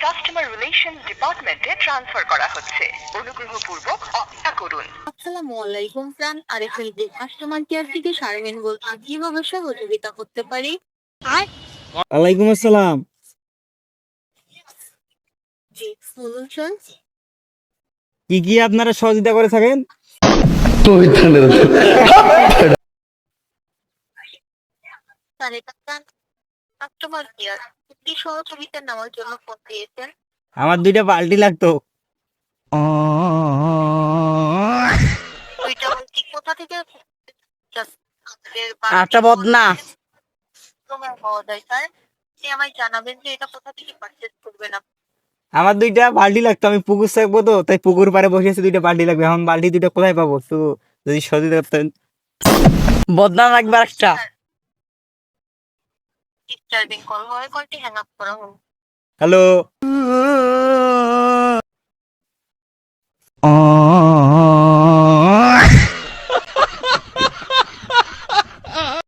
Customer relation ডিপার্টমেন্টে transfer করা হচ্ছে, অনুগ্রহপূর্বক অপেক্ষা করুন। আসসালামু আলাইকুম Fran, RFL group customer care থেকে শারমিন বলছি, কিভাবে সহযোগিতা করতে পারি? ওয়ালাইকুম আসসালাম। জি সলিউশন। কি কি আপনারা সহযোগিতা করে থাকেন? কাস্টমার কেয়ার, কি সহযোগিতা নেওয়ার জন্য ফোন দিয়েছেন? আমার 2টা বালতি লাগতো। দুইটা বলছি কোথা থেকে? Just আচ্ছা বদনা, তোমার পাওয়া যায় স্যার, আপনি আমায় জানাবেন যে এটা কোথা থেকে পারচেজ করবেন আপনি। আমার 2টা বালতি লাগতো। আমি পুকুর থাকবো তো, তাই পুকুর পাড়ে বসে আছি, 2টা বালতি লাগবে। এখন বালতি 2টা কোথায় পাবো? তো যদি সহযোগিতা করতেন। বদনা লাগবে একটা। ডিস্টার্বিং কল হয়, কলটি হ্যাং আপ করা হোক। হ্যালো।